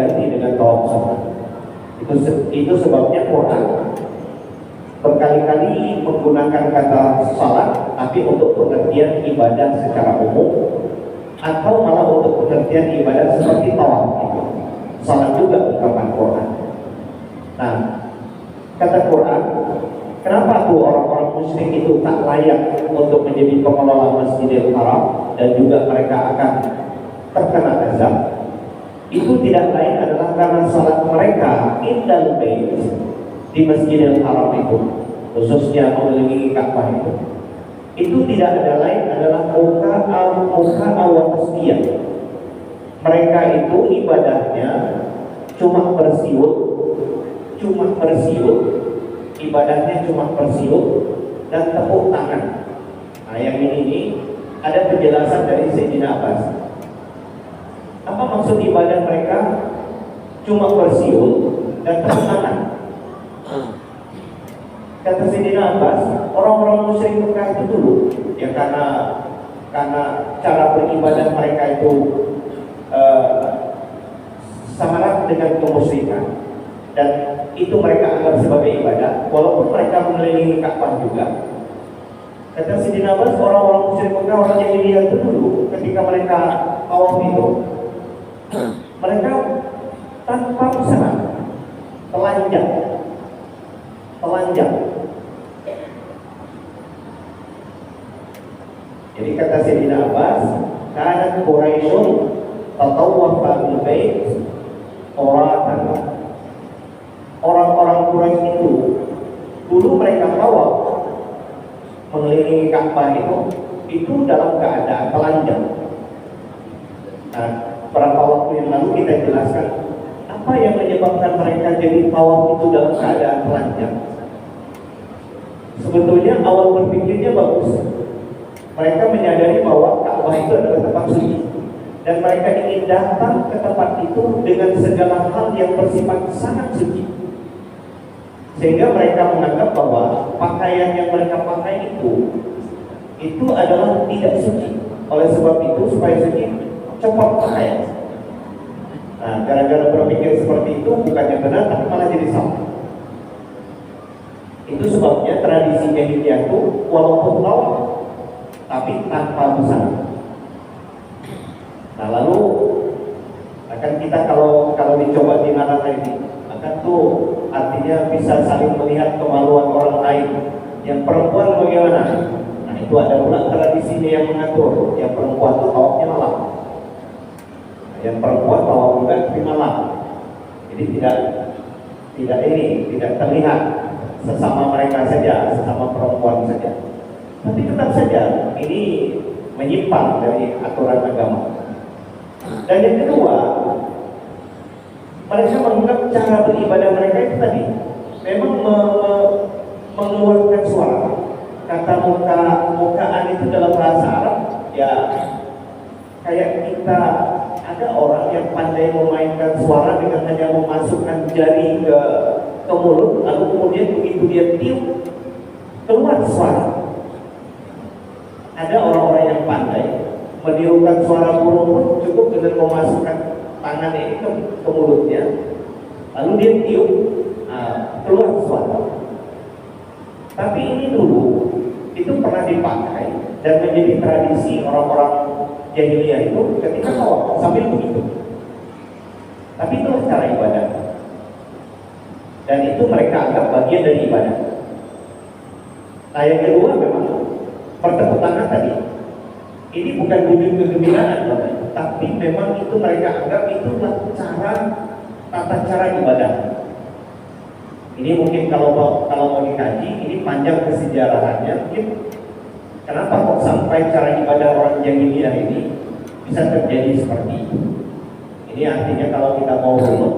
ganti dengan tawaf sunnah. Itu sebabnya Quran berkali-kali menggunakan kata salat, tapi untuk pengertian ibadah secara umum, atau malah untuk pengertian ibadah seperti tawaf. Salat juga ungkapan Quran. Nah, kata Quran, kenapa tuh orang-orang musyrik itu tak layak untuk menjadi pengelola Masjidil Haram dan juga mereka akan terkena azab? Itu tidak lain adalah karena salat mereka indal bait, di Masjidil Haram itu, khususnya mengelilingi Ka'bah itu tidak ada lain adalah muka awal tasbih. Mereka itu ibadahnya cuma bersiul, ibadahnya cuma bersiul dan tepuk tangan. Nah, yang ini ada penjelasan dari Sayyidina Abbas. Apa maksud ibadah mereka? Cuma bersiul dan tepuk tangan. Kata Sayyidina Abbas, orang-orang musyrik Mekah itu dulu, ya karena cara beribadah mereka itu samarat dengan kemusyrikan, dan itu mereka anggap sebagai ibadah, walaupun mereka mengelilingi Ka'bah juga. Kata Sayyidina Abbas, orang-orang musyrik Mekah, orang yang dilihat itu dulu, ketika mereka tawaf itu, mereka tanpa usaha telanjang. Jadi kata Sayyidina Abbas, kanat Quraisyun tatawwafa bil bait oratan. Orang-orang Quraisy itu dulu mereka tawaf mengelilingi Ka'bah itu dalam keadaan telanjang. Nah, beberapa waktu yang lalu kita jelaskan apa yang menyebabkan mereka jadi tawaf itu dalam keadaan telanjang. Sebetulnya awal berpikirnya bagus. Mereka menyadari bahwa Ka'bah itu adalah tempat suci, dan mereka ingin datang ke tempat itu dengan segala hal yang bersifat sangat suci, sehingga mereka menganggap bahwa pakaian yang mereka pakai itu adalah tidak suci. Oleh sebab itu, supaya suci, copot pakaian. Nah, gara-gara berpikir seperti itu, bukannya benar, tapi malah jadi salah. Itu sebabnya tradisi jahiliyah itu walaupun tawaf, tapi tanpa busana. Nah, lalu akan kita kalau dicoba di mana ini, akan tuh artinya bisa saling melihat kemaluan orang lain. Yang perempuan bagaimana? Nah, itu ada pula tradisinya yang mengatur. Yang perempuan itu tawafnya malam. Yang perempuan tawaf juga di malam. Jadi tidak terlihat sesama mereka saja, sesama perempuan saja. Tapi tetap saja ini menyimpang dari aturan agama. Dan yang kedua, mereka menganggap cara beribadah mereka itu tadi memang mengeluarkan suara. Kata mukaan itu dalam bahasa Arab ya kayak kita ada orang yang pandai memainkan suara dengan hanya memasukkan jari ke mulut, lalu kemudian begitu dia tiup keluar suara. Ada orang-orang yang pandai meniupkan suara burung pun cukup dengan memasukkan tangan ini ke mulutnya, lalu dia tiup, keluar suara. Tapi ini dulu itu pernah dipakai dan menjadi tradisi orang-orang jahiliyah itu ketika tawaf sambil begitu. Tapi itu cara ibadah, dan itu mereka anggap bagian dari ibadah. Nah, yang kedua memang bertepuk tangan tadi. Ini bukan wujud kegembiraan, tapi memang itu mereka anggap itulah tata cara ibadah. Ini mungkin kalau mau dikaji, ini panjang kesejarahannya. Mungkin kenapa kok sampai cara ibadah orang jahiliyah ini bisa terjadi seperti itu? Ini artinya kalau kita mau runut,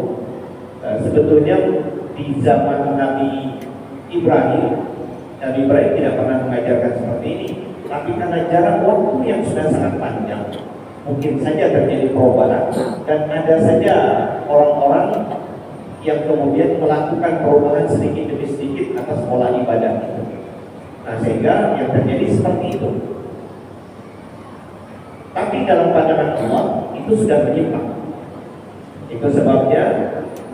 sebetulnya di zaman Nabi Ibrahim tidak pernah mengajarkan seperti ini. Tapi karena jarak waktu yang sudah sangat panjang, mungkin saja terjadi perubahan, dan ada saja orang-orang yang kemudian melakukan perubahan sedikit demi sedikit atas pola ibadah itu. Nah, sehingga yang terjadi seperti itu. Tapi dalam pandangan Allah itu sudah menyimpang. Itu sebabnya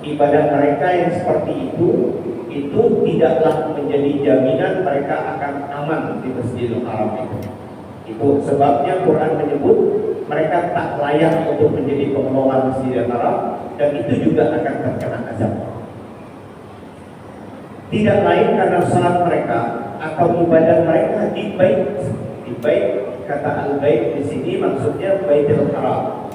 ibadah mereka yang seperti itu tidaklah menjadi jaminan mereka akan aman di Masjidil Haram itu. Itu sebabnya Quran menyebut mereka tak layak untuk menjadi pengelola Masjidil Haram, dan itu juga akan terkena azab. Tidak lain karena salat mereka atau ibadah mereka di bait, kata al-bait di sini maksudnya Baitul Haram,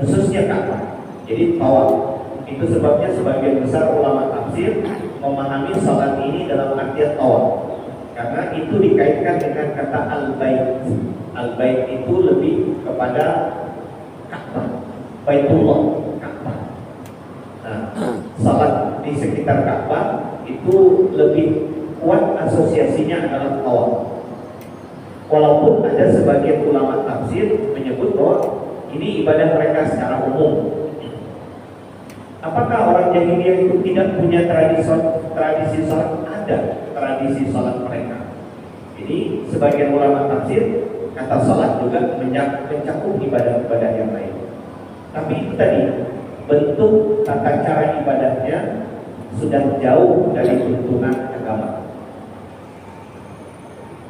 khususnya Ka'bah. Jadi tawaf. Itu sebabnya sebagian besar ulama tafsir memahami salat ini dalam artian tawaf, karena itu dikaitkan dengan kata al-bait. Al-bait itu lebih kepada Ka'bah, Baitullah, Ka'bah. Nah, salat di sekitar Ka'bah itu lebih kuat asosiasinya adalah tawaf. Walaupun ada sebagian ulama tafsir menyebut bahwa ini ibadah mereka secara umum. Apakah orang jahiliyah itu tidak punya tradisi salat? Ada tradisi salat mereka. Jadi sebagian ulama tafsir kata salat juga mencakup ibadah-ibadah yang lain. Tapi itu tadi bentuk tata cara ibadahnya sudah jauh dari tuntunan agama.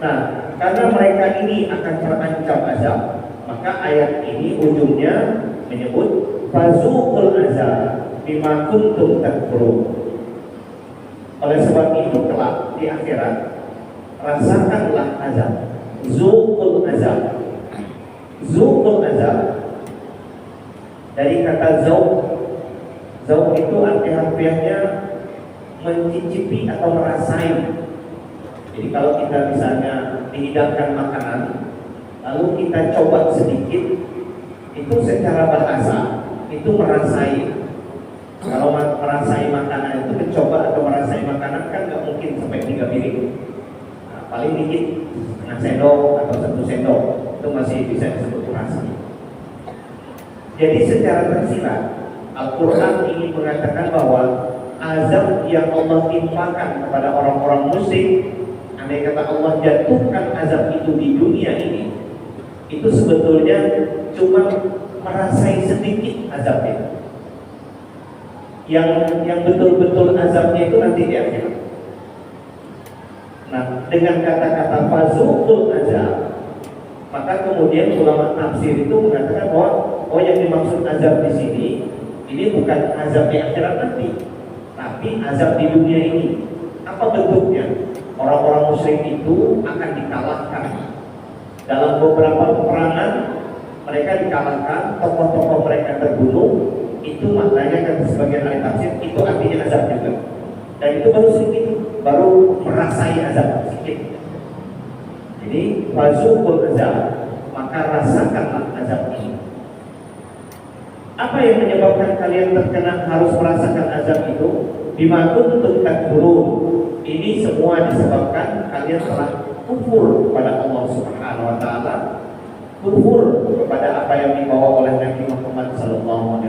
Nah, karena mereka ini akan terancam azab, maka ayat ini ujungnya menyebut fazuqul azab bima kuntum takfurun. Oleh sebab itu kelak di akhirat rasakanlah azab. Zuqul azab. Zuqul azab dari kata zauq. Zauq itu arti harfiahnya mencicipi atau merasai. Jadi kalau kita misalnya dihidangkan makanan lalu kita coba sedikit, itu secara bahasa itu merasai. Kalau merasai makanan itu mencoba atau merasai makanan kan nggak mungkin sampai 3 piring. Nah, paling dikit setengah sendok atau 1 sendok itu masih bisa disebut merasai. Jadi secara tersirat Al-Quran ini mengatakan bahwa azab yang Allah timpakan kepada orang-orang musyrik, andai kata Allah jatuhkan azab itu di dunia ini, itu sebetulnya cuma merasai sedikit azabnya. Yang betul-betul azabnya itu nanti di akhirat. Nah, dengan kata-kata fazuqul azab, maka kemudian ulama tafsir itu mengatakan bahwa yang dimaksud azab di sini ini bukan azab di akhirat nanti, tapi azab di dunia ini. Apa bentuknya? Orang-orang musyrik itu akan dikalahkan dalam beberapa peperangan. Mereka dikalahkan, tokoh-tokoh mereka terbunuh. Itu maknanya kan sebagian ahli tafsir itu artinya azab juga. Dan itu baru sedikit, baru merasai azab sedikit. Jadi fazuqul azab, maka rasakanlah azab ini. Apa yang menyebabkan kalian terkena harus merasakan azab itu? Bima kuntum takfurun. Ini semua disebabkan kalian telah kufur kepada Allah Subhanahu wa taala, kufur kepada apa yang dibawa oleh Nabi Muhammad SAW.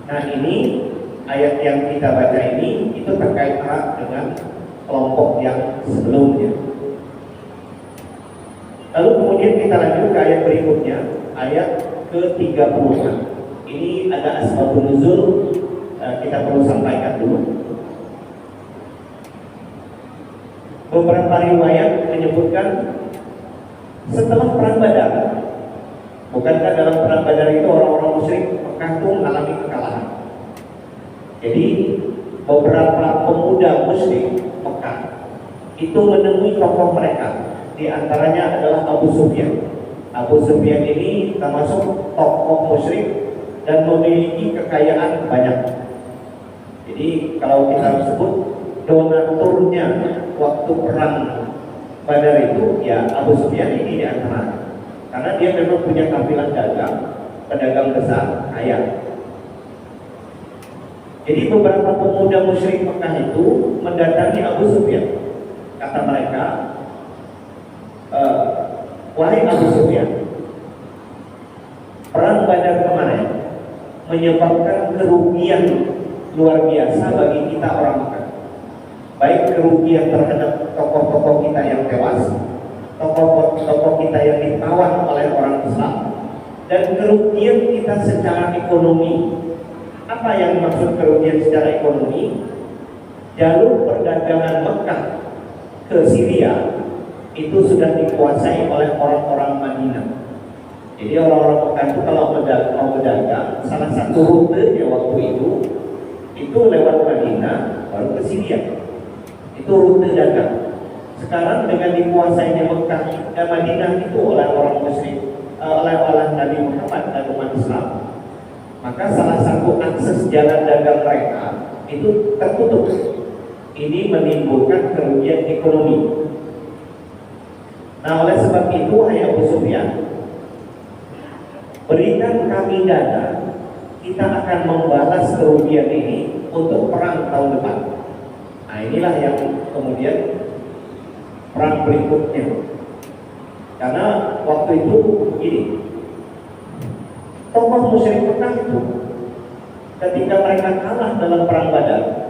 Nah, ini ayat yang kita baca ini itu terkait erat dengan kelompok yang sebelumnya. Lalu kemudian kita lanjut ke ayat berikutnya, ayat ke-30. Ini ada asbabun nuzul, kita perlu sampaikan dulu. Beberapa riwayat menyebutkan setelah perang Badar. Bukankah dalam perang Badar itu orang-orang musyrik Mekah itu mengalami kekalahan? Jadi beberapa pemuda musyrik Mekah itu menemui tokoh mereka. Di antaranya adalah Abu Sufyan. Abu Sufyan ini termasuk tokoh musyrik dan memiliki kekayaan banyak. Jadi kalau kita sebut donaturnya waktu perang Badar itu ya Abu Sufyan ini di antara. Karena dia memang punya kafilah dagang, pedagang besar, kaya. Jadi beberapa pemuda musyrik Mekah itu mendatangi Abu Sufyan. Kata mereka, wahai Abu Sufyan, perang Badar kemarin menyebabkan kerugian luar biasa bagi kita orang Mekah. Baik kerugian terhadap tokoh-tokoh kita yang tewas, tokoh-tokoh kita yang ditawan oleh orang Islam, Dan kerugian kita secara ekonomi, apa yang maksud kerugian secara ekonomi? Jalur perdagangan Mekah ke Syria itu sudah dikuasai oleh orang-orang Madinah. Jadi orang-orang Mekah itu kalau mau berdagang, salah satu rute waktu itu lewat Madinah baru ke Syria. Itu rute dagang. Sekarang dengan dikuasainya Mekah dan Madinah itu oleh orang musyrik, oleh Nabi Muhammad dan umat Islam, maka salah satu akses jalan dagang mereka itu tertutup. Ini menimbulkan kerugian ekonomi. Nah, oleh sebab itu, hai Abu Sufyan, berikan kami dana, kita akan membalas kerugian ini untuk perang tahun depan. Nah, inilah yang kemudian perang berikutnya. Karena waktu itu begini, tokoh musyrik Mekah itu ketika mereka kalah dalam perang Badar,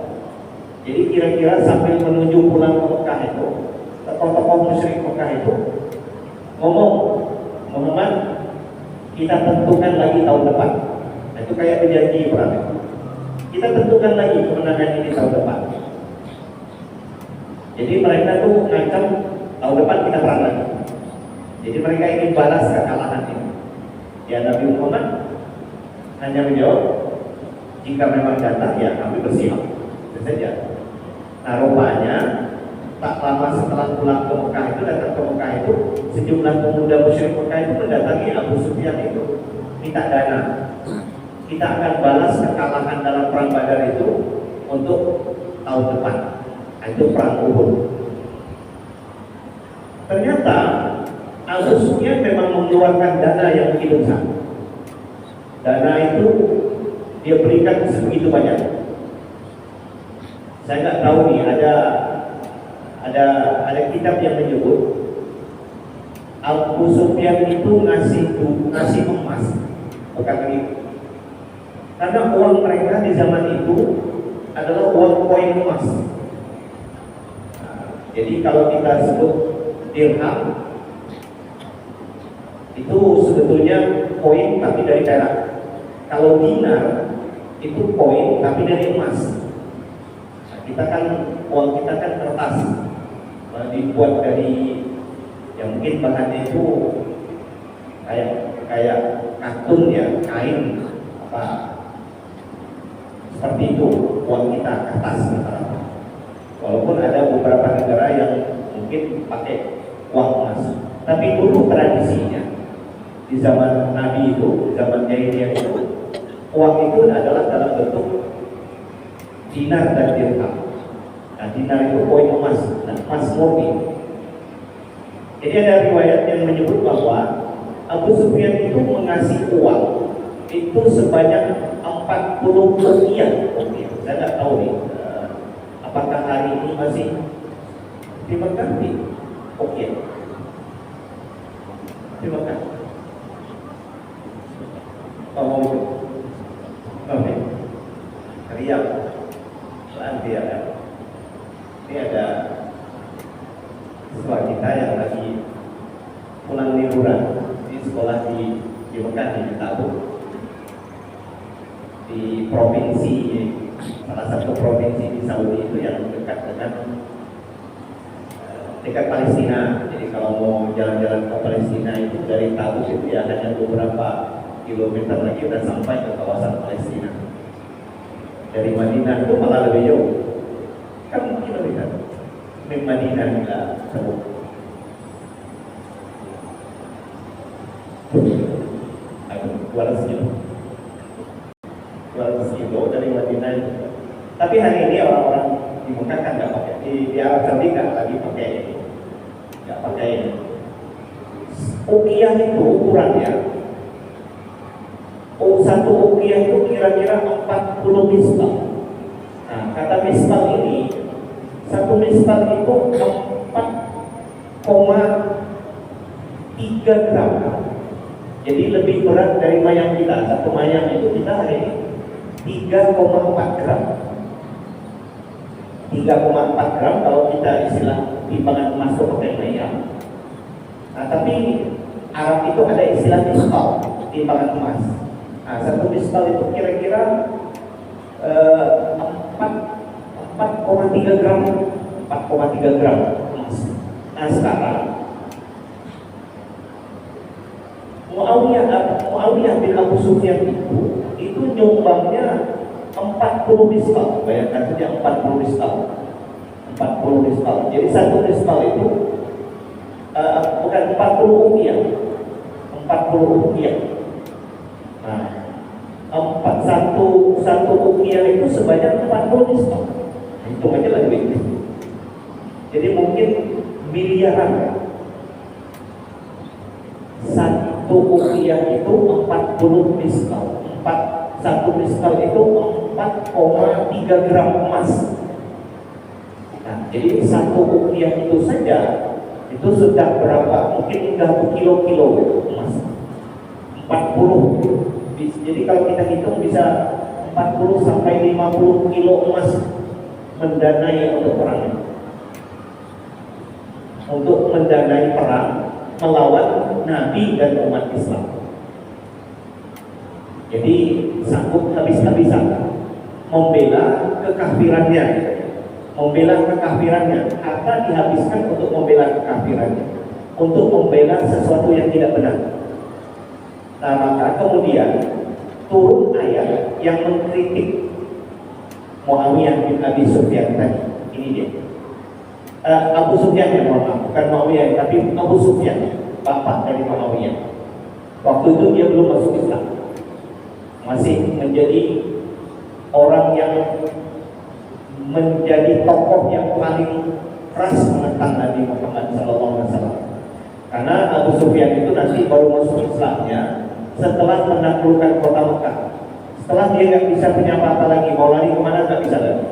jadi kira-kira sambil menuju pulang ke Mekah itu, tokoh-tokoh musyrik Mekah itu ngomong, Muhammad, kita tentukan lagi tahun depan. Nah, itu kayak berjanji perang. Kita tentukan lagi kemenangan ini tahun depan. Jadi mereka tuh ngancam tahun depan kita perang lagi. Jadi mereka ingin balas kekalahan ini. Ya, Nabi Muhammad hanya menjawab, jika memang datang ya kami bersiap. Itu saja. Nah, rupanya tak lama setelah pulang ke Mekah itu, datang ke Mekah itu, sejumlah pemuda musyrik Mekah itu mendatangi Abu Sufyan itu, minta dana. Kita akan balas kekalahan dalam perang Badar itu untuk tahun depan. Itu perang Uhud. Ternyata Abu Sufyan memang mengeluarkan dana yang begitu besar. Dana itu dia berikan sebegitu banyak. Saya nggak tahu nih, ada kitab yang menyebut Abu Sufyan itu ngasih emas, bukan lagi. Karena uang mereka di zaman itu adalah uang koin emas. Nah, jadi kalau kita sebut dirham itu sebetulnya koin tapi dari perak. Kalau dinar itu koin tapi dari emas. Kita kan, uang kita kan kertas, dibuat dari yang mungkin bahannya itu kayak kartun ya, kain apa seperti itu uang kita, kertas rata-rata. Walaupun ada beberapa negara yang mungkin pakai uang emas, tapi dulu tradisinya di zaman Nabi itu, zaman Jahiliyah itu, uang itu adalah dalam bentuk dinar dan dirham. Nah, dinar itu koin emas dan emas murni. Jadi ada riwayat yang menyebut bahwa Abu Sufyan itu mengasih uang itu sebanyak 40 rupiah. Saya nggak tahu nih, apakah hari ini masih diberkati? Oke. Terima kasih. Oh, oke. Riak. Dia kan. Ini ada siswa kita yang lagi pulang liburan di sekolah di Mekah, di Tabu, di provinsi, salah satu provinsi di Saudi itu yang dekat dengan dekat Palestina. Jadi kalau mau jalan-jalan ke Palestina itu dari Tabu itu ya hanya beberapa kilometer lagi udah sampai ke kawasan Palestina. Dari Madinah itu malah lebih jauh. Kan mungkin lebih jauh. Dari Madinah kita sebut. Aduh, 200 kilo. 200 kilo dari Madinah itu. Tapi hari ini orang-orang di Mekah kan nggak pakai. Di Arab Saudi nggak lagi pakai ini. Nggak pakai ini. Ukiah itu ukurannya. Satu ukiah itu kira-kira 40 misbah. Nah, kata misbah ini, satu misbah itu 4,3 gram. Jadi lebih berat dari mayang kita. Satu mayang itu kita hari ini 3,4 gram. 3,4 gram kalau kita istilah timbangan emas itu pakai mayang. Nah, tapi Arab itu ada istilah misbah. timbangan emas. Nah, satu misbal itu kira-kira 4,3 gram emas. Nah sekarang Muawiyah bin Abu Sufyan itu nyumbangnya 40 misbal. Bayangkan saja 40 misbal. Jadi satu misbal itu bukan 40 uqiyah. Nah, satu uqiyah itu sebanyak 40 misbal. Hitung aja lah duit. Jadi mungkin miliaran. Satu uqiyah itu 40 misbal. Satu misbal itu 4,3 gram emas. Nah, jadi satu uqiyah itu saja itu sudah berapa? Mungkin udah berkilo-kilo emas. 40. Jadi kalau kita hitung bisa 40 sampai 50 kilo emas mendanai untuk perang. Untuk mendanai perang melawan Nabi dan umat Islam. Jadi sanggup habis-habisan membela kekafirannya, harta dihabiskan untuk membela kekafirannya, untuk membela sesuatu yang tidak benar. Nah, maka kemudian turun ayat yang mengkritik Muawiyah bin Abi Sufyan tadi. Ini dia. Abu Sufyan yang bukan Muawiyah, tapi Abu Sufyan, bapak dari Muawiyah. Waktu itu dia belum masuk Islam, masih menjadi orang yang menjadi tokoh yang paling keras menentang Nabi Muhammad SAW. Karena Abu Sufyan itu nanti baru masuk Islamnya setelah menaklukkan kota Mekah. Setelah dia nggak bisa punya apa lagi, mau lari kemana nggak bisa lagi.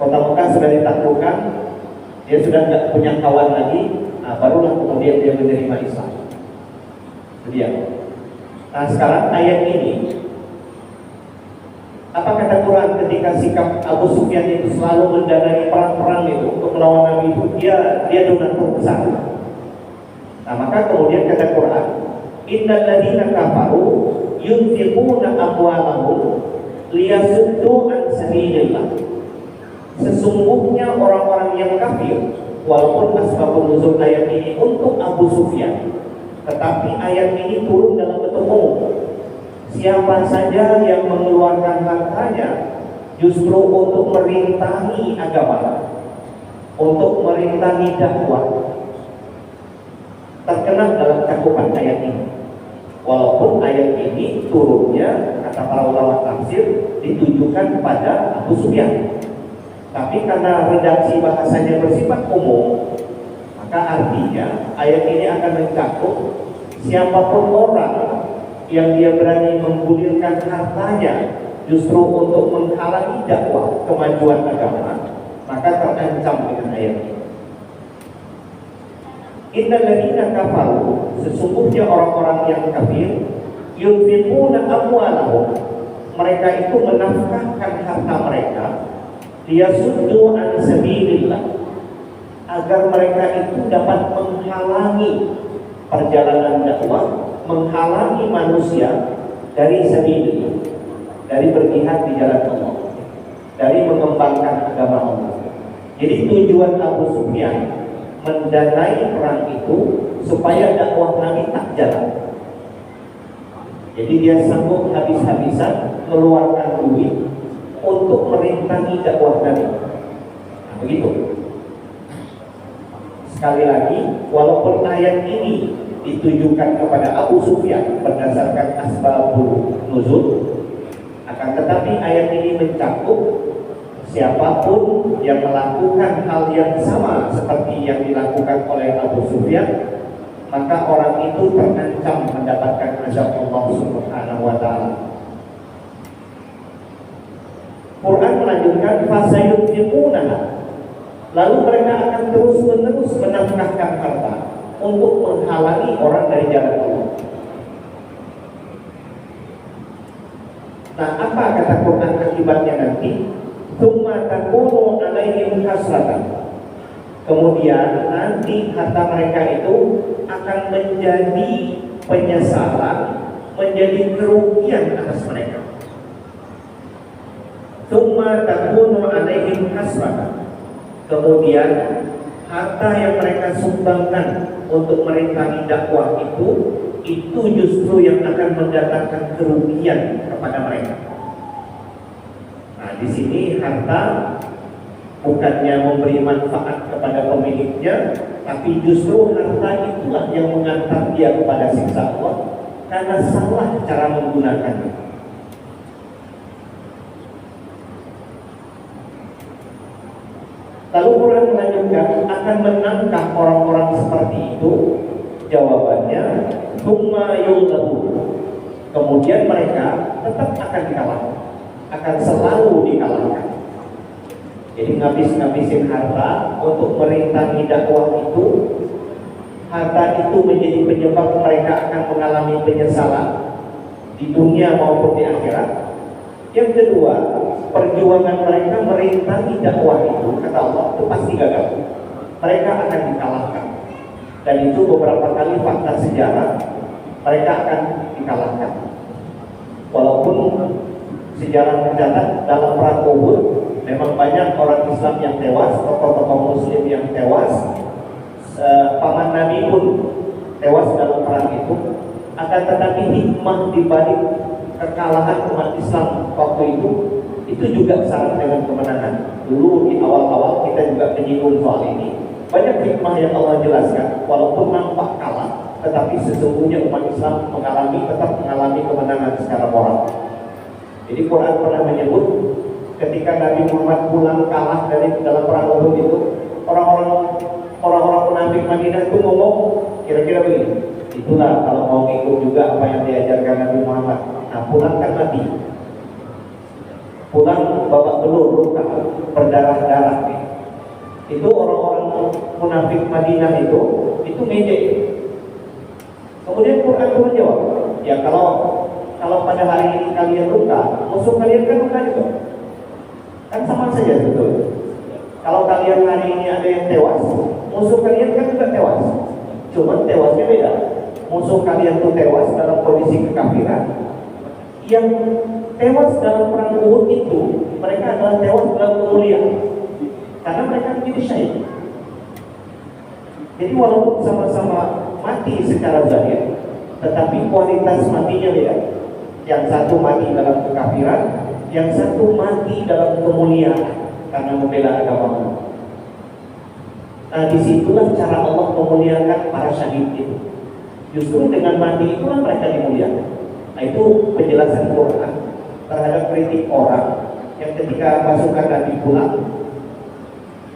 Kota Mekah sudah ditaklukkan, dia sudah nggak punya kawan lagi. Nah, barulah kemudian dia menerima Islam. Itu dia. Nah, sekarang ayat ini, apa kata Quran ketika sikap Abu Sufyan itu selalu mendanai perang-perang itu untuk melawan Nabi itu, dia donatur besar. Nah, maka kemudian kata Quran, innal ladzina kafaru yunfiquna amwalahum liyasuddu an sabilillah. Sesungguhnya orang-orang yang kafir, walaupun asbabun nuzul ayat ini untuk Abu Sufyan, tetapi ayat ini turun dalam bentuk umum. Siapa saja yang mengeluarkan hartanya justru untuk merintangi agama, untuk merintangi dakwah, terkena dalam cakupan ayat ini. Walaupun ayat ini turunnya, kata para ulama tafsir, ditujukan kepada Abu Sufyan, tapi karena redaksi bahasanya bersifat umum, maka artinya ayat ini akan mencakup siapapun orang yang dia berani menggulirkan hartanya justru untuk menghalangi dakwah kemajuan agama, maka terancam dengan ayat ini. Innal ladzina kafaru, sesungguhnya orang-orang yang kafir, yunfiquna amwalahum, mereka itu menafkahkan harta mereka, liyasuddu an sabilillah, agar mereka itu dapat menghalangi perjalanan dakwah, menghalangi manusia dari sabilillah, dari berjihad di jalan Allah, dari mengembangkan agama Allah. Jadi tujuan Abu Sufyan mendanai perang itu supaya dakwah Nabi tak jalan. Jadi dia sanggup habis-habisan mengeluarkan duit untuk merintangi dakwah Nabi. Nah, begitu. Sekali lagi, walaupun ayat ini ditujukan kepada Abu Sufyan berdasarkan asbabun nuzul, akan tetapi ayat ini mencakup siapapun yang melakukan hal yang sama seperti yang dilakukan oleh Abu Sufyan, maka orang itu terancam mendapatkan azab Allah Subhanahu wa taala. Quran melanjutkan fasayunfiquna, lalu mereka akan terus-menerus menafkahkan harta untuk menghalangi orang dari jalan Allah. Nah, apa kata Quran akibatnya nanti? Tsumma takunu alaihim hasratan. Kemudian nanti harta mereka itu akan menjadi penyesalan, menjadi kerugian atas mereka. Tsumma takunu alaihim hasratan. Kemudian harta yang mereka sumbangkan untuk merintangi dakwah itu justru yang akan mendatangkan kerugian kepada mereka. Nah, di sini harta bukannya memberi manfaat kepada pemiliknya, tapi justru harta itulah yang mengantar dia kepada siksa Allah karena salah cara menggunakannya. Lalu Quran melanjutkan, akan menangkap orang-orang seperti itu. Jawabannya, tsumma yughlabun. Kemudian mereka tetap akan dikalahkan, akan selalu dikalahkan. Jadi ngabis-ngabisin harta untuk merintangi dakwah itu, harta itu menjadi penyebab mereka akan mengalami penyesalan di dunia maupun di akhirat. Yang kedua, perjuangan mereka merintangi dakwah itu, kata Allah, itu pasti gagal. Mereka akan dikalahkan. Dan itu beberapa kali fakta sejarah, mereka akan dikalahkan. Walaupun sejarah mencatat dalam perang Uhud memang banyak orang Islam yang tewas, tokoh-tokoh Muslim yang tewas, paman Nabi pun tewas dalam perang itu. Akan tetapi hikmah dibalik kekalahan umat Islam waktu itu juga syarat dengan kemenangan. Dulu di awal-awal kita juga menyinggung soal ini. Banyak hikmah yang Allah jelaskan, walaupun nampak kalah, tetapi sesungguhnya umat Islam tetap mengalami kemenangan secara moral. Jadi Quran pernah menyebut ketika Nabi Muhammad pulang kalah dari dalam perang Uhud itu, orang-orang munafik Madinah itu ngomong kira-kira begini, itulah kalau mau ikut juga apa yang diajarkan Nabi Muhammad. Nah, pulang kan mati, pulang babak belur, luka, berdarah-darah. Itu orang-orang munafik Madinah itu ngejek. Kemudian Quran pun menjawab, ya kalau pada hari ini kalian luka, musuh kalian kan luka juga, kan sama saja sebetulnya. Kalau kalian hari ini ada yang tewas, musuh kalian kan juga tewas, cuman tewasnya beda. Musuh kalian tuh tewas dalam kondisi kekafiran. Yang tewas dalam perang Uhud itu, mereka adalah tewas dalam kemuliaan, karena mereka menjadi syahid. Jadi walaupun sama-sama mati secara zahir, tetapi kualitas matinya beda. Yang satu mati dalam kekafiran, yang satu mati dalam kemuliaan karena membela agama. Nah, disitulah cara Allah memuliakan para syahid itu. Justru dengan mati itulah mereka dimuliakan. Nah, itu penjelasan Quran terhadap kritik orang yang ketika pasukan Nabi pulang,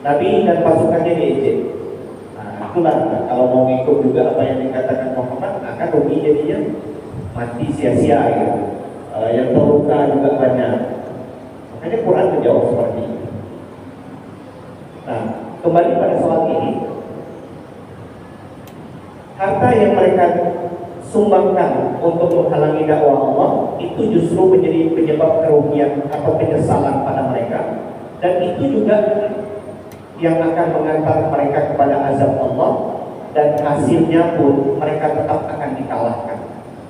Nabi dan pasukannya diejek. Nah, itulah kalau mau ngikut juga apa yang dikatakan Muhammad, akan rugi jadinya, mati sia-sia ya. Yang terluka juga banyak. Makanya Quran menjawab seperti ini. Nah, kembali pada soal ini, harta yang mereka sumbangkan untuk menghalangi dakwah Allah itu justru menjadi penyebab kerugian atau penyesalan pada mereka, dan itu juga yang akan mengantar mereka kepada azab Allah, dan hasilnya pun mereka tetap akan dikalahkan.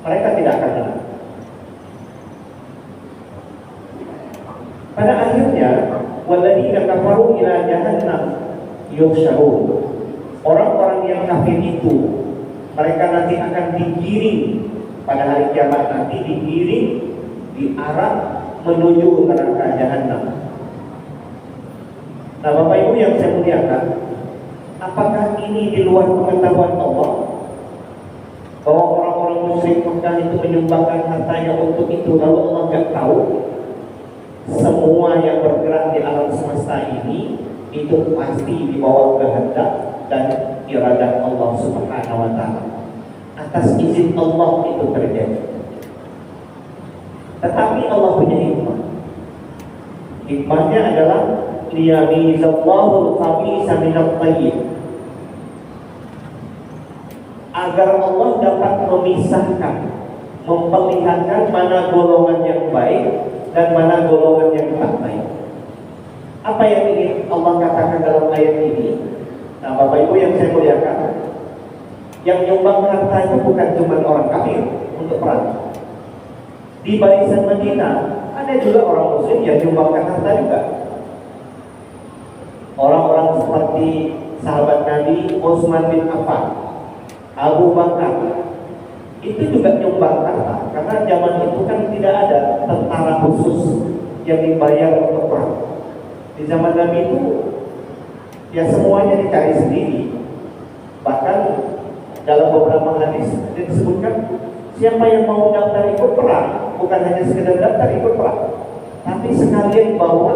Mereka tidak akan menang. Pada akhirnya, walladzina kafaru ila jahannam yuhsyarun. Orang-orang yang kafir itu, mereka nanti akan digiring pada hari kiamat nanti, digiring, diarah menuju neraka jahanam. Nah, Bapak Ibu yang saya muliakan, apakah ini di luar pengetahuan Allah bahwa orang-orang musyrik Mekah itu menyumbangkan hartanya untuk itu, lalu Allah nggak tahu? Semua yang bergerak di alam semesta ini itu pasti di bawah kehendak dan iradah Allah Subhanahu wa Ta'ala. Atas izin Allah itu terjadi. Tetapi Allah punya hikmah. Hikmahnya adalah liyamizallahu al-khabisa minat tayyib, agar Allah dapat memisahkan, memperlihatkan mana golongan yang baik dan mana golongan yang tak baik. Apa yang ingin Allah katakan dalam ayat ini? Nah, Bapak Ibu yang saya muliakan, yang nyumbang harta itu bukan cuma orang kafir untuk perang, Di barisan Madinah ada juga orang muslim yang menyumbangkan harta juga. Orang-orang seperti sahabat Nabi Utsman bin Affan, Abu Bakar, itu juga nyumbang harta. Karena zaman itu kan tidak ada tentara khusus yang dibayar untuk perang. Di zaman Nabi itu ya semuanya dicari sendiri. Bahkan dalam beberapa hadis disebutkan siapa yang mau daftar ikut perang, bukan hanya sekedar daftar ikut perang, tapi sekalian bawa,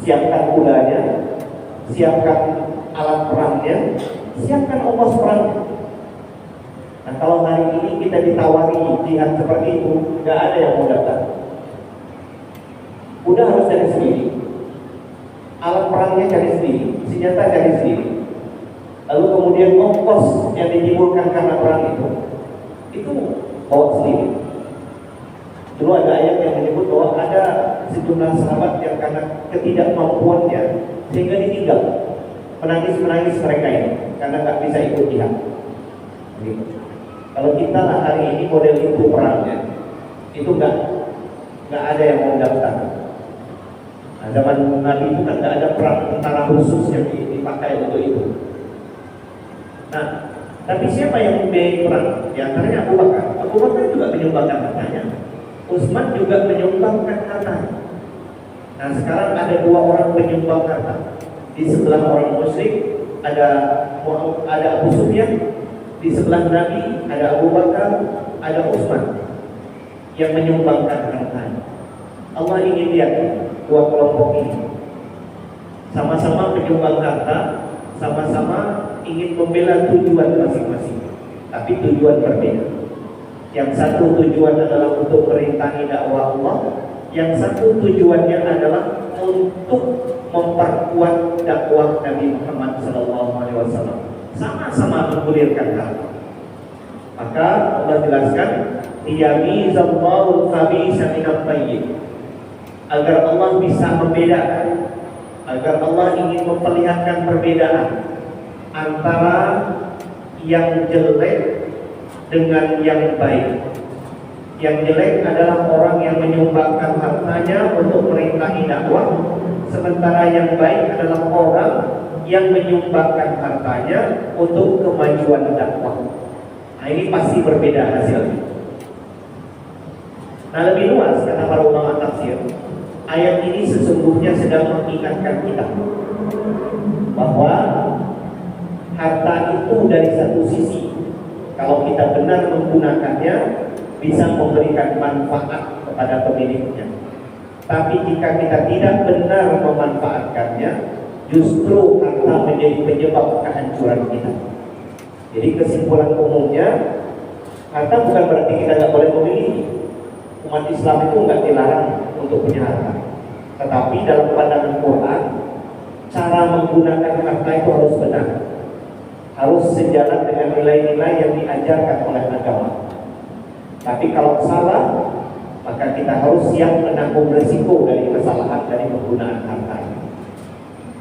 siapkan kudanya, siapkan alat perangnya, siapkan ongkos perangnya. Nah kalau hari ini kita ditawari jihad seperti itu, nggak ada yang mau daftar. Udah harus cari sendiri, alat perangnya cari sendiri, senjata cari sendiri. Lalu kemudian ongkos yang ditimbulkan karena perang itu bawa sendiri. Dulu ada ayat yang menyebut bahwa ada sejumlah sahabat yang karena ketidakmampuannya sehingga ditinggal, menangis mereka ini karena tak bisa ikut jihad. Gitu. Kalau kita lah hari ini model itu perangnya, itu nggak ada yang mau daftar. Nah, zaman Nabi itu kan nggak ada perang tentara khusus yang dipakai untuk itu. Nah, tapi siapa yang membiayai perang? Di antaranya Abu Bakar. Abu Bakar juga menyumbangkan hartanya. Utsman juga menyumbangkan hartanya. Nah, sekarang ada dua orang penyumbang harta. Di sebelah orang musyrik ada Abu Sufyan, di sebelah Nabi ada Abu Bakar, ada Utsman yang menyumbangkan hartanya. Allah ingin lihat dua kelompok ini sama-sama menyumbang harta, sama-sama ingin membela tujuan masing-masing, tapi tujuan berbeda. Yang satu tujuan adalah untuk merintangi dakwah Allah, yang satu tujuannya adalah untuk memperkuat dakwah Nabi Muhammad SAW. Sama-sama menggulirkan harta. Maka Allah jelaskan, liyamizallahu khabisa minat thayyib, agar Allah bisa membedakan, agar Allah ingin memperlihatkan perbedaan antara yang jelek dengan yang baik. Yang jelek adalah orang yang menyumbangkan hartanya untuk merintangi dakwah, sementara yang baik adalah orang yang menyumbangkan hartanya untuk kemajuan dakwah. Nah, ini pasti berbeda hasilnya. Nah, lebih luas kata para ulama tafsir, ayat ini sesungguhnya sedang mengingatkan kita bahwa harta itu dari satu sisi, kalau kita benar menggunakannya, bisa memberikan manfaat kepada pemiliknya. Tapi jika kita tidak benar memanfaatkannya, justru harta menjadi penyebab kehancuran kita. Jadi kesimpulan umumnya, harta bukan berarti kita tidak boleh memiliki. Umat Islam itu nggak dilarang untuk punya harta. Tetapi dalam pandangan Quran, cara menggunakan harta itu harus benar, harus sejalan dengan nilai-nilai yang diajarkan oleh agama. Tapi kalau salah, maka kita harus siap menanggung resiko dari kesalahan dari penggunaan harta.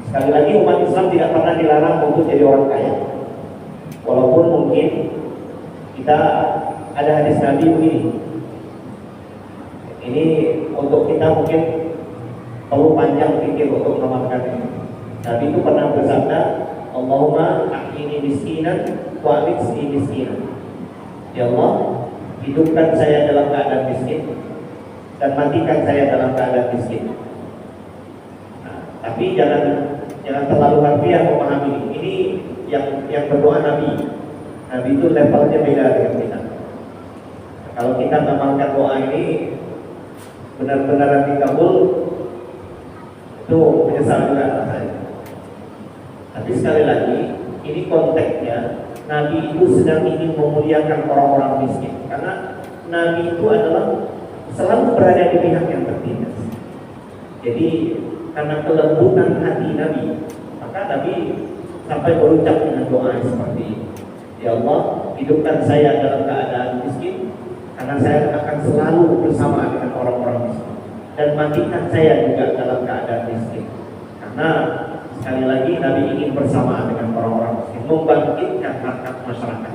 Sekali lagi, umat Islam tidak pernah dilarang untuk jadi orang kaya. Walaupun mungkin kita ada hadis Nabi begini. Ini untuk kita mungkin perlu panjang pikir untuk mengamalkannya. Nabi itu pernah bersabda, Allahumma ahyini miskinan wa amitsni miskinan. Ya Allah, hidupkan saya dalam keadaan miskin dan matikan saya dalam keadaan miskin. Nah, tapi jangan terlalu harfiah memahami ini. Ini yang berdoa Nabi. Nabi itu levelnya beda dengan kita. Nah, kalau kita mengamalkan doa ini benar-benar nanti kabul, itu menyesal juga rasanya. Tapi sekali lagi, ini konteksnya, Nabi itu sedang ingin memuliakan orang-orang miskin, karena Nabi itu adalah selalu berada di pihak yang tertindas. Jadi karena kelembutan hati Nabi, maka Nabi sampai berucap dengan doa seperti ini. Ya Allah, hidupkan saya dalam keadaan miskin, karena saya akan selalu bersama dengan orang-orang miskin, dan matikan saya juga dalam keadaan miskin, karena sekali lagi Nabi ingin bersama dengan orang-orang miskin, membangkitkan harkat masyarakat.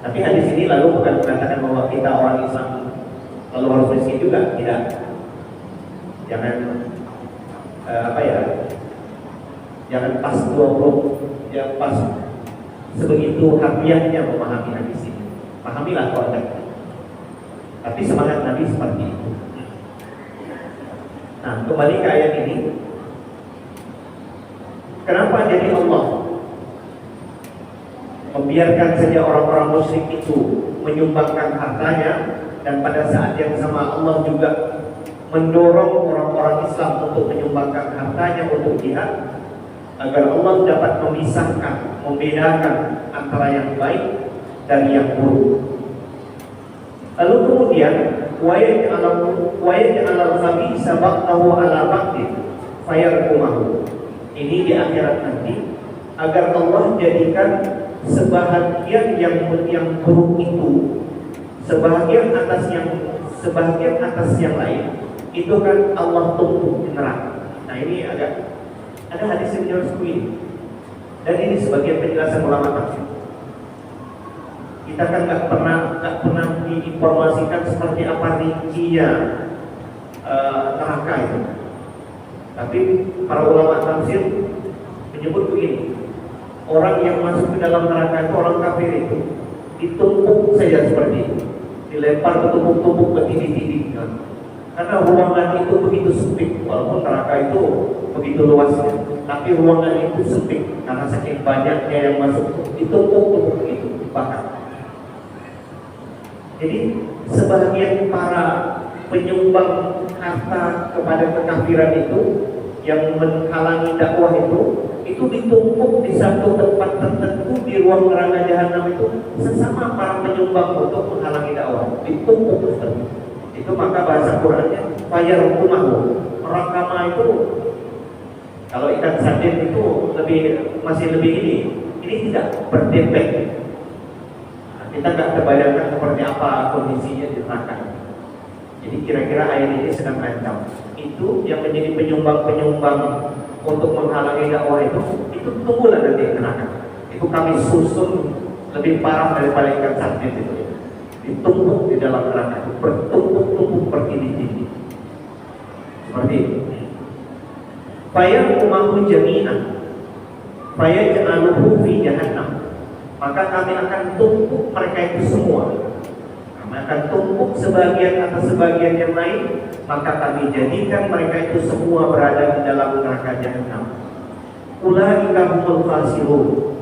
Tapi hadis ini lalu bukan mengatakan bahwa kita orang Islam lalu harus miskin juga, tidak. Jangan jangan pas 20, jangan pas sebegitu harfiahnya memahami hadis ini. Pahamilah konteksnya. Tapi semangat Nabi seperti itu. Nah, kembali ke ayat ini. Kenapa jadi Allah membiarkan saja orang-orang musyrik itu menyumbangkan hartanya, dan pada saat yang sama Allah juga mendorong orang-orang Islam untuk menyumbangkan hartanya untuk jihad, agar Allah dapat memisahkan, membedakan antara yang baik dari yang buruk. Lalu kemudian wayaj'alal khabitha ba'dahu ala ba'din fayarkumahu. Ini di akhirat nanti agar Allah jadikan sebahagian yang buruk itu sebahagian atas yang lain itu kan Allah tumpuk di neraka. Nah, ini ada hadis yang menjelaskan ini. Dan ini sebagai penjelasan ulama tafsir. Kita kan nggak pernah diinformasikan seperti apa rincinya neraka itu. Tapi para ulama tafsir menyebut begini, orang yang masuk ke dalam neraka itu, orang kafir itu ditumpuk saja seperti itu, dilempar bertumpuk-tumpuk ke titik-titik. Karena ruangan itu begitu sempit, walaupun neraka itu begitu luasnya, tapi ruangan itu sempit karena saking banyaknya yang masuk, ditumpuk-tumpuk begitu, dibakar. Jadi sebagian para penyumbang harta kepada kekafiran itu yang menghalangi dakwah itu ditumpuk di satu tempat tertentu di ruang neraka jahanam itu sesama para penyumbang untuk menghalangi dakwah, ditumpuk seperti itu. Maka bahasa Qurannya fayarkumahu. Rakama itu kalau ikan sardin itu masih lebih ini tidak berdempet. Kita nggak terbayangkan seperti apa kondisinya di neraka. Jadi kira-kira ayat ini sedang rancang. Itu yang menjadi penyumbang-penyumbang untuk menghalangi dakwah itu tunggulah nanti di neraka. Itu kami susun lebih parah daripada ikan sardin itu. Ditumpuk di dalam neraka itu, bertumpuk-tumpuk bertindih-tindih. Seperti itu. Fayarkumahu jami'an fayaj'aluhu fi jahannam. Maka kami akan tumpuk mereka itu semua. Kami akan tumpuk sebagian atas sebagian yang lain, maka kami jadikan mereka itu semua berada di dalam neraka jahanam. Ulaika humul khasirun.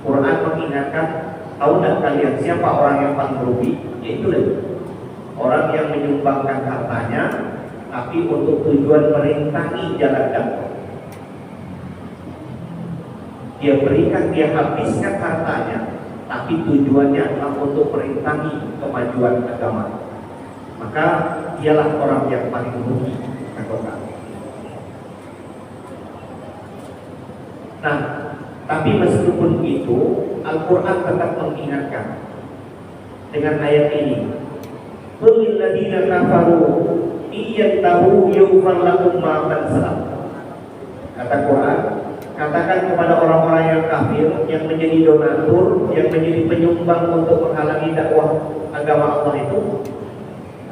Quran mengingatkan, tahu tidak kalian siapa orang yang paling rugi? Yaitu orang yang menyumbangkan hartanya, tapi untuk tujuan merintangi jalan dakwah. Dia berikan, dia habiskan hartanya, tapi tujuannya adalah untuk merintangi kemajuan agama. Maka dialah orang yang paling rugi. Nah, tapi meskipun itu, Al-Quran tetap mengingatkan dengan ayat ini. Qul lil ladzina kafaru iyantahu yughfar lahum ma qad salaf. Kata Quran, katakan kepada orang-orang yang kafir, yang menjadi donatur, yang menjadi penyumbang untuk menghalangi dakwah agama Allah itu,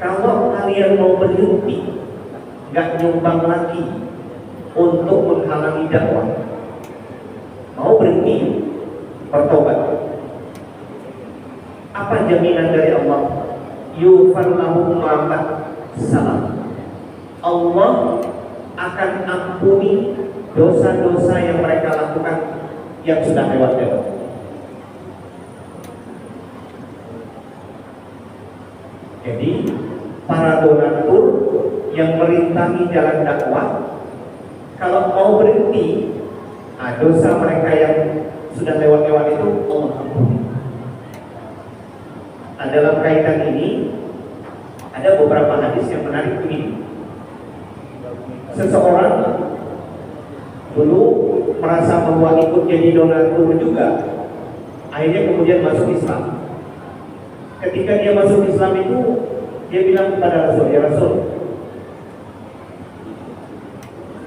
kalau kalian mau berhenti, nggak nyumbang lagi untuk menghalangi dakwah, mau berhenti, bertobat, apa jaminan dari Allah? Yughfar lahum ma qad salaf. Allah akan ampuni dosa-dosa yang mereka lakukan yang sudah lewat. Jadi para donatur yang merintangi jalan dakwah, kalau mau berhenti, dosa mereka yang sudah lewat-lewat itu Allah ampuni. Nah, dalam kaitan ini ada beberapa hadis yang menarik begini. Seseorang dulu merasa bahwa ikut jadi donatur juga, akhirnya kemudian masuk Islam. Ketika dia masuk Islam itu, dia bilang kepada Rasul, ya Rasul,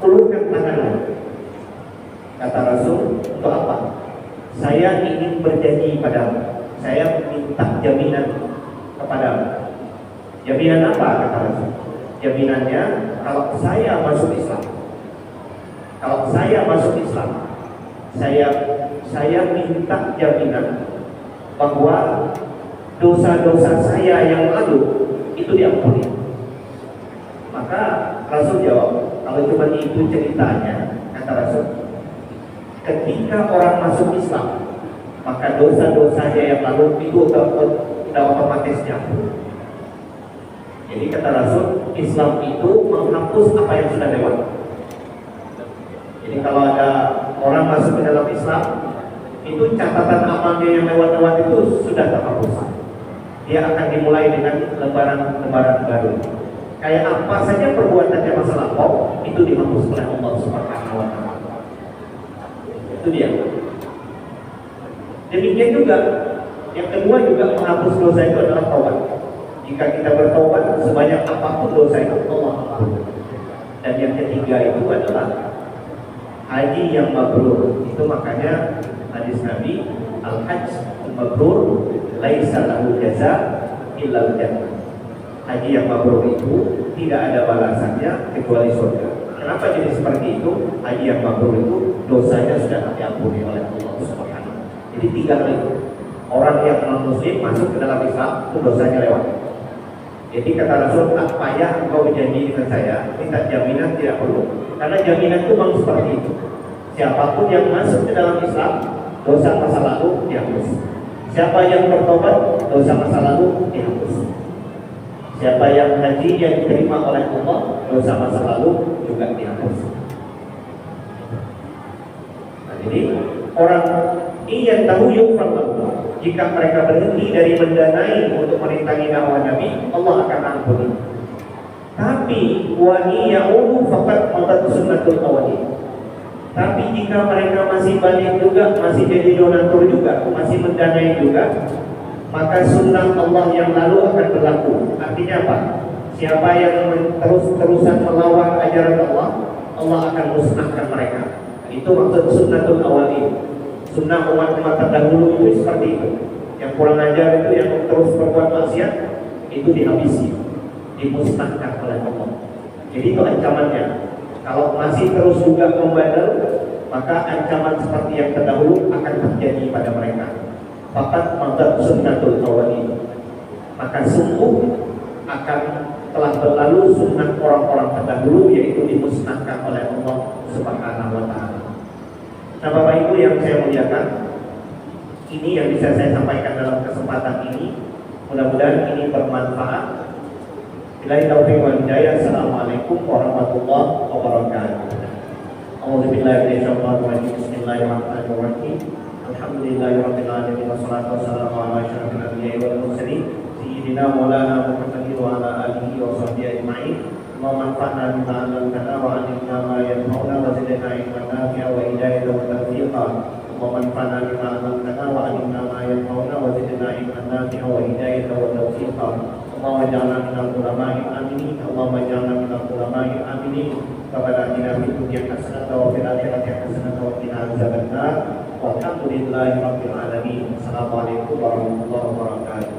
ulurkan tangannya. Kata Rasul, untuk apa? Saya ingin berjanji padamu, saya minta jaminan kepada. Jaminan apa kata Rasul? Jaminannya kalau saya masuk Islam, saya minta jaminan bahwa dosa-dosa saya yang lalu itu diampuni. Maka Rasul jawab, kalau cuma itu ceritanya, kata Rasul, ketika orang masuk Islam, maka dosa-dosanya yang lalu itu udah otomatis diampuni. Jadi kata Rasul, Islam itu menghapus apa yang sudah lewat. Jadi kalau ada orang masuk ke dalam Islam, itu catatan amalnya yang lewat-lewat itu sudah terhapus. Dia akan dimulai dengan lembaran baru. Kayak apa saja perbuatannya masa lampau itu dihapus oleh Allah Subhanahu wa Ta'ala. Itu dia. Demikian juga yang kedua juga menghapus dosa itu adalah taubat. Jika kita bertaubat sebanyak apapun dosa itu Allah ampuni. Dan yang ketiga itu adalah haji yang mabrur. Itu makanya hadis Nabi, al-hajj mabrur laisa lahu jaza illa jannah. Haji yang mabrur itu tidak ada balasannya kecuali surga. Kenapa jadi seperti itu? Haji yang mabrur itu dosanya sudah diampuni oleh Allah Subhanahu. Jadi 3 kali orang yang non-muslim masuk ke dalam Islam itu dosanya lewat. Jadi kata Rasul, tak payah engkau berjanji dengan saya, minta jaminan tidak perlu. Karena jaminan itu memang seperti itu. Siapapun yang masuk ke dalam Islam, dosa masa lalu dihapus. Siapa yang bertobat, dosa masa lalu dihapus. Siapa yang haji yang diterima oleh Allah, dosa masa lalu juga dihapus. Nah, jadi orang ingin tahu yufar lahu. Jika mereka berhenti dari mendanai untuk merintangi dakwah Nabi, Allah akan ampuni. Tapi wa iya'udu faqad matat sunnatul awwalin. Tapi jika mereka masih balik juga, masih jadi donatur juga, masih mendanai juga, maka sunnah Allah yang lalu akan berlaku. Artinya apa? Siapa yang terus-terusan melawan ajaran Allah, Allah akan musnahkan mereka. Itu maksud sunnatul awwalin. Sunnah umat-umat terdahulu itu seperti itu. Yang kurang ajar itu, yang terus berbuat maksiat, itu dihabisi, dimusnahkan oleh Allah. Jadi itu ancamannya. Kalau masih terus juga membandel, maka ancaman seperti yang terdahulu akan terjadi pada mereka. Fakat madat sunnatul awwalin. Maka sungguh akan telah berlalu sunnah orang-orang terdahulu, yaitu dimusnahkan oleh Allah Subhanahu wa Ta'ala. Nah, Bapak Ibu yang saya muliakan, ini yang bisa saya sampaikan dalam kesempatan ini. Mudah-mudahan ini bermanfaat. Billahi taufiq wal hidayah. Assalamualaikum warahmatullahi wabarakatuh. A'udzubillahi minasyaitonir rajim. Bismillahirrahmanirrahim. Alhamdulillahirabbil alamin wassalatu wassalamu ala asyrofil anbiya'i wal mursalin sayyidina maulana Muhammadin wa ala alihi wa sahbihi ajma'in. Manfa'na bima 'allamtana wa 'allimna ma yanfa'una wa zidna ilman nafi'a wa hidayatan wa tawfiqan. Manfa'na bima 'allamtana wa 'allimna ma yanfa'una wa zidna ilman nafi'a wa hidayatan wa tawfiqan. Allahumma ij'alna minal ulama'il aminin. Allahumma ij'alna minal ulama'il aminin. Rabbana atina fid dunya hasanatan wa fil akhirati hasanatan wa qina adzabannar. Walhamdulillahi rabbil alamin. Assalamualaikum warahmatullahi wabarakatuh.